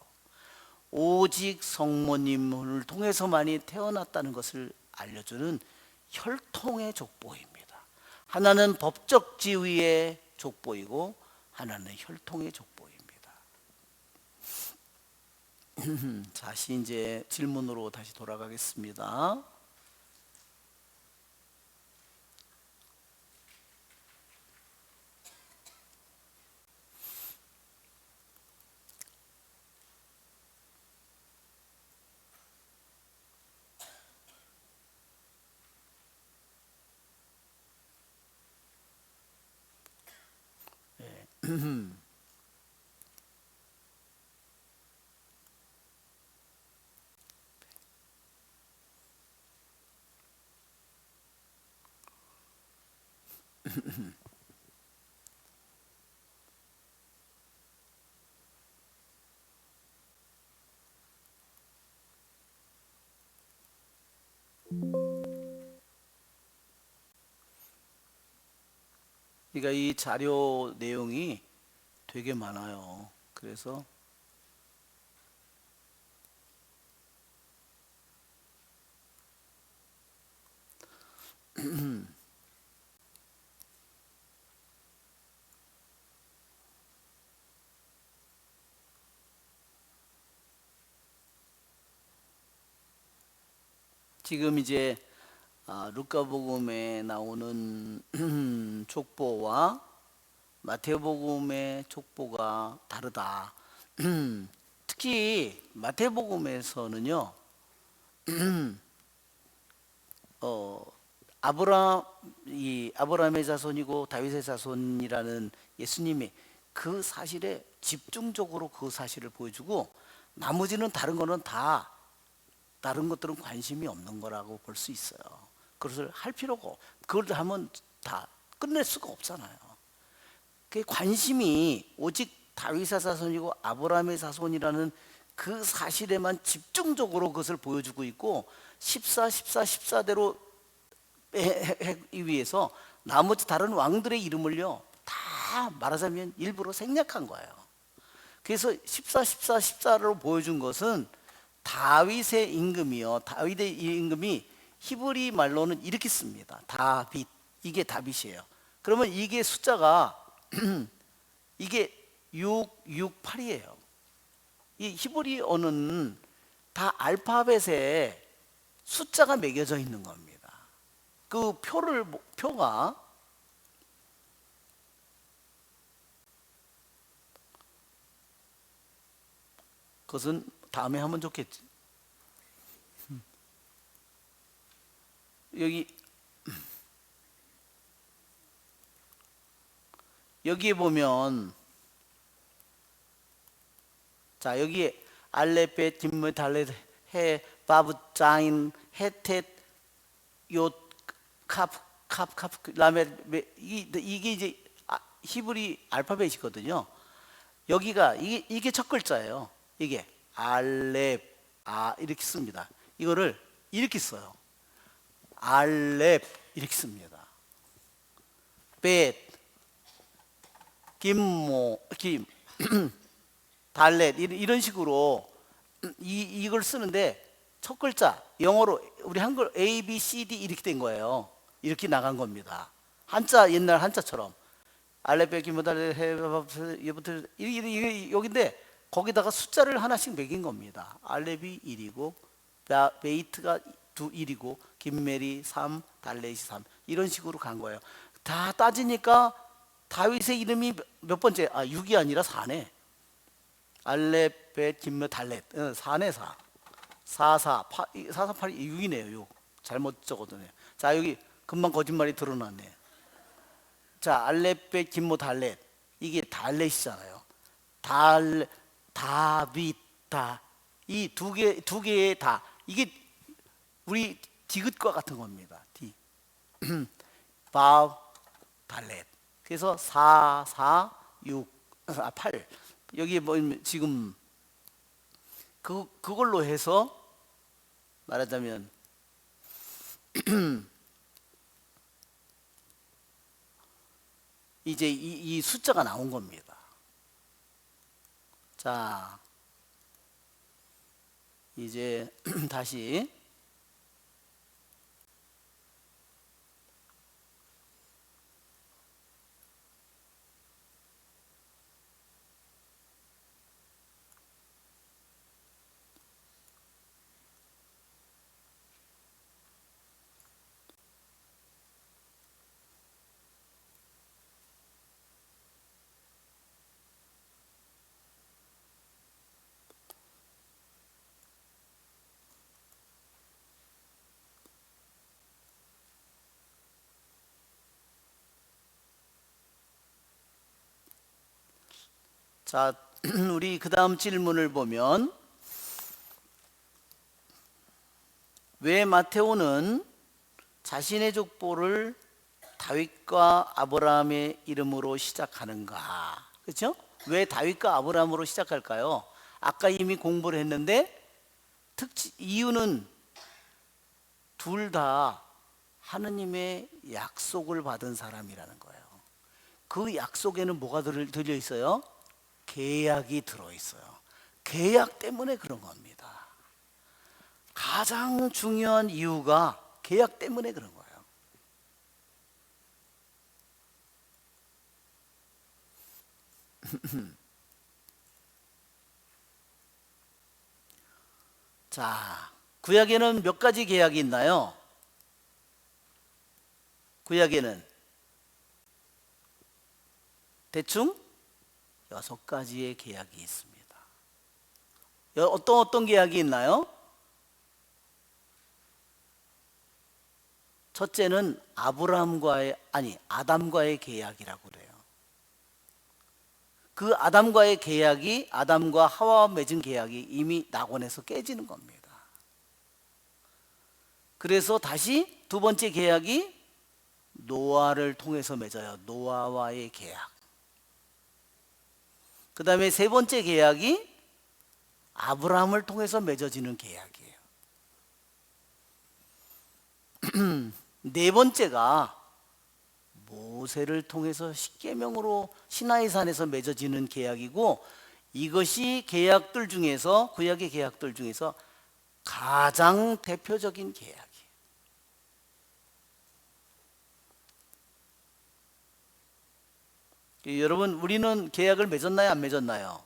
오직 성모님을 통해서만이 태어났다는 것을 알려주는 혈통의 족보입니다. 하나는 법적 지위의 족보이고 하나는 혈통의 족보입니다. 다시 이제 질문으로 다시 돌아가겠습니다. 그러니까 이 자료 내용이 되게 많아요. 그래서 지금 이제 루카복음에 나오는 족보와 마태복음의 족보가 다르다. 특히 마태복음에서는요, 아브라함의 자손이고 다윗의 자손이라는 예수님이 그 사실에 집중적으로 그 사실을 보여주고 나머지는 다른 거는 다 다른 것들은 관심이 없는 거라고 볼 수 있어요. 그것을 할 필요고 그걸 하면 다 끝낼 수가 없잖아요. 그 관심이 오직 다윗의 자손이고 아브라함의 자손이라는 그 사실에만 집중적으로 그것을 보여주고 있고 14대로 하기 위해서 나머지 다른 왕들의 이름을요 다 말하자면 일부러 생략한 거예요. 그래서 14로 보여준 것은 다윗의 임금이요. 다윗의 임금이 히브리 말로는 이렇게 씁니다. 다빗. 이게 다빗이에요. 그러면 이게 숫자가 이게 668이에요. 이 히브리 언어는 다 알파벳에 숫자가 매겨져 있는 겁니다. 그 표가 그것은 다음에 하면 좋겠지. 여기에 보면 자 여기에 알레벳 김무 달렛 해 바브 짜인 헤텟 요캅캅캅 라메 이게 이제 히브리 알파벳이거든요. 여기가 이게 첫 글자예요. 이게 알렙 이렇게 씁니다. 이거를 이렇게 써요. 알렙 이렇게 씁니다. 벳 김모 김 달렛 이런 식으로 이걸 쓰는데 첫 글자 영어로 우리 한글 A, B, C, D 이렇게 된 거예요. 이렇게 나간 겁니다. 한자 옛날 한자처럼 알렙 김모달렛 해부터 이게 여기인데 거기다가 숫자를 하나씩 매긴 겁니다. 알렙이 1이고 베이트가 1이고 김멜이 3, 달렛이 3 이런 식으로 간 거예요. 다 따지니까 다윗의 이름이 몇 번째? 6이 아니라 4네. 알렙, 김멜, 달렛 4네 4. 4, 4, 8이 6이네요. 6. 잘못 적어두네요. 자 여기 금방 거짓말이 드러났네. 자 알렙, 김모, 달렛 이게 달렛이잖아요. 다빗 이 두 개의 다 이게 우리 디귿과 같은 겁니다. 바우 달렛. 그래서 4, 4, 6, 8 여기 뭐 지금 그걸로 해서 말하자면 이제 이 숫자가 나온 겁니다. 자, 이제 다시 자, 우리 그 다음 질문을 보면 왜 마테오는 자신의 족보를 다윗과 아브라함의 이름으로 시작하는가? 그렇죠? 왜 다윗과 아브라함으로 시작할까요? 아까 이미 공부를 했는데 이유는 둘 다 하느님의 약속을 받은 사람이라는 거예요. 그 약속에는 뭐가 들려 있어요? 계약이 들어 있어요. 계약 때문에 그런 겁니다. 가장 중요한 이유가 계약 때문에 그런 거예요. 자, 구약에는 몇 가지 계약이 있나요? 구약에는 대충 6가지의 계약이 있습니다. 어떤 계약이 있나요? 첫째는 아담과의 계약이라고 그래요. 그 아담과의 계약이, 아담과 하와와 맺은 계약이 이미 낙원에서 깨지는 겁니다. 그래서 다시 두 번째 계약이 노아를 통해서 맺어요. 노아와의 계약. 그 다음에 세 번째 계약이 아브라함을 통해서 맺어지는 계약이에요. 네 번째가 모세를 통해서 십계명으로 시나이산에서 맺어지는 계약이고, 이것이 계약들 중에서, 구약의 계약들 중에서 가장 대표적인 계약이에요. 여러분, 우리는 계약을 맺었나요? 안 맺었나요?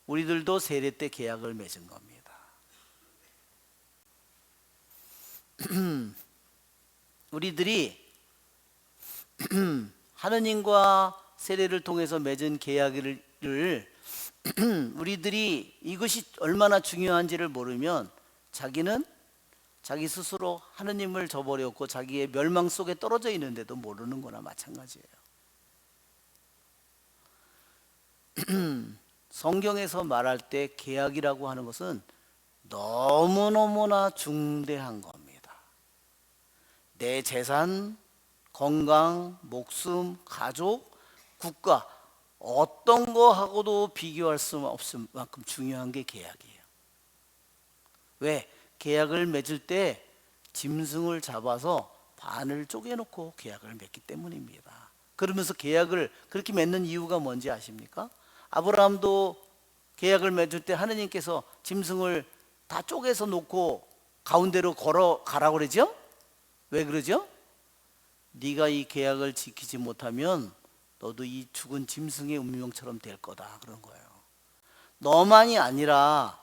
우리들도 세례 때 계약을 맺은 겁니다. 우리들이 하느님과 세례를 통해서 맺은 계약을 우리들이 이것이 얼마나 중요한지를 모르면 자기는 자기 스스로 하느님을 저버렸고 자기의 멸망 속에 떨어져 있는데도 모르는 거나 마찬가지예요. 성경에서 말할 때 계약이라고 하는 것은 너무너무나 중대한 겁니다. 내 재산, 건강, 목숨, 가족, 국가, 어떤 거하고도 비교할 수 없을 만큼 중요한 게 계약이에요. 왜? 계약을 맺을 때 짐승을 잡아서 반을 쪼개놓고 계약을 맺기 때문입니다. 그러면서 계약을 그렇게 맺는 이유가 뭔지 아십니까? 아브라함도 계약을 맺을 때 하느님께서 짐승을 다 쪼개서 놓고 가운데로 걸어가라고 그러죠? 왜 그러죠? 네가 이 계약을 지키지 못하면 너도 이 죽은 짐승의 운명처럼 될 거다, 그런 거예요. 너만이 아니라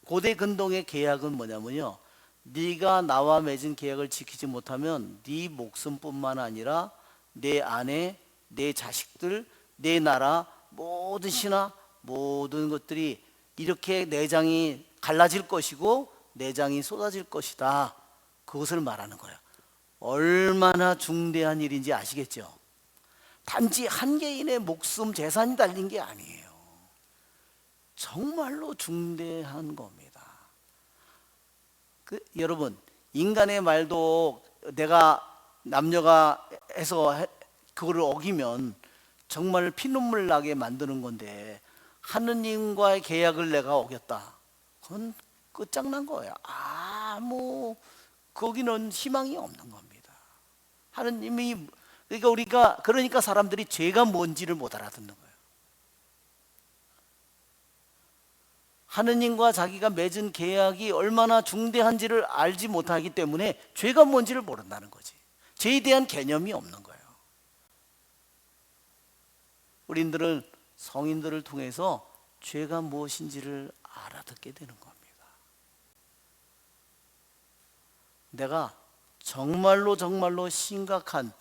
고대 근동의 계약은 뭐냐면요, 네가 나와 맺은 계약을 지키지 못하면 네 목숨뿐만 아니라 내 아내, 내 자식들, 내 나라, 모든 신화, 모든 것들이 이렇게 내장이 갈라질 것이고 내장이 쏟아질 것이다, 그것을 말하는 거예요. 얼마나 중대한 일인지 아시겠죠? 단지 한 개인의 목숨, 재산이 달린 게 아니에요. 정말로 중대한 겁니다. 여러분, 인간의 말도 내가 남녀가 해서 그거를 어기면 정말 피눈물 나게 만드는 건데, 하느님과의 계약을 내가 어겼다, 그건 끝장난 거예요. 거기는 희망이 없는 겁니다. 하느님이 그러니까 사람들이 죄가 뭔지를 못 알아듣는 거예요. 하느님과 자기가 맺은 계약이 얼마나 중대한지를 알지 못하기 때문에 죄가 뭔지를 모른다는 거지. 죄에 대한 개념이 없는 거예요. 우리들은 성인들을 통해서 죄가 무엇인지를 알아듣게 되는 겁니다. 내가 정말로 심각한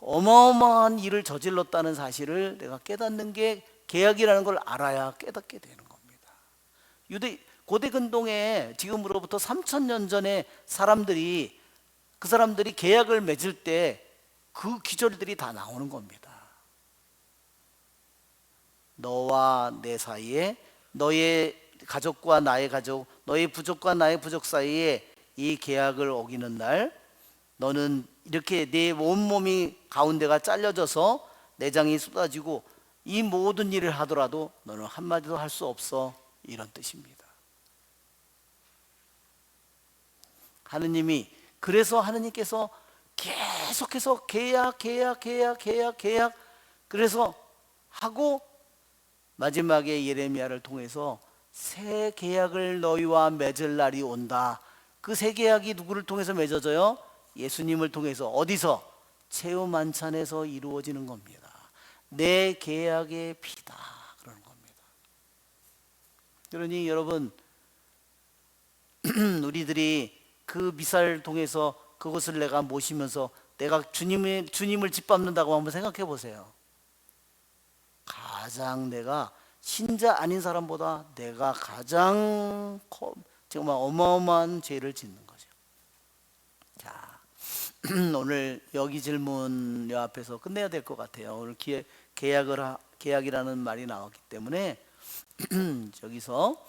어마어마한 일을 저질렀다는 사실을 내가 깨닫는 게 계약이라는 걸 알아야 깨닫게 되는 겁니다. 고대 근동에 지금으로부터 3000년 전에 그 사람들이 계약을 맺을 때 그 기절들이 다 나오는 겁니다. 너와 내 사이에, 너의 가족과 나의 가족, 너의 부족과 나의 부족 사이에 이 계약을 어기는 날, 너는 이렇게 내 온몸이 가운데가 잘려져서 내장이 쏟아지고 이 모든 일을 하더라도 너는 한마디도 할 수 없어, 이런 뜻입니다. 그래서 하느님께서 계속해서 계약 그래서 하고 마지막에 예레미야를 통해서 새 계약을 너희와 맺을 날이 온다. 그 새 계약이 누구를 통해서 맺어져요? 예수님을 통해서. 어디서? 최후 만찬에서 이루어지는 겁니다. 내 계약의 피다, 그러는 겁니다. 그러니 여러분, 우리들이 그 미사를 통해서 그것을 내가 모시면서 내가 주님을 짓밟는다고 한번 생각해 보세요. 가장 내가 신자 아닌 사람보다 내가 가장 정말 어마어마한 죄를 짓는 거죠. 자, 오늘 여기 질문 요 앞에서 끝내야 될 것 같아요. 오늘 계약이라는 말이 나왔기 때문에 저기서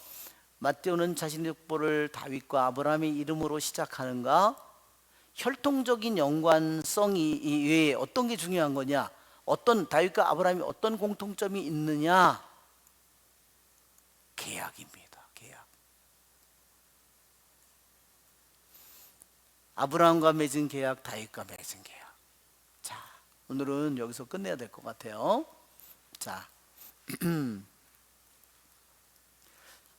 마태오는 자신의 족보를 다윗과 아브라함의 이름으로 시작하는가? 혈통적인 연관성이 외에 어떤 게 중요한 거냐? 다윗과 아브라함이 어떤 공통점이 있느냐? 계약입니다. 계약. 아브라함과 맺은 계약, 다윗과 맺은 계약. 자, 오늘은 여기서 끝내야 될 것 같아요. 자,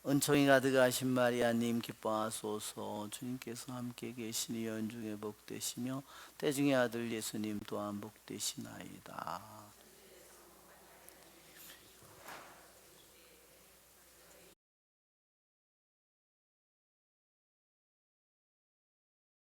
은총이 가득하신 마리아님 기뻐하소서. 주님께서 함께 계시니 연중에 복되시며 태중의 아들 예수님 또한 복되시나이다.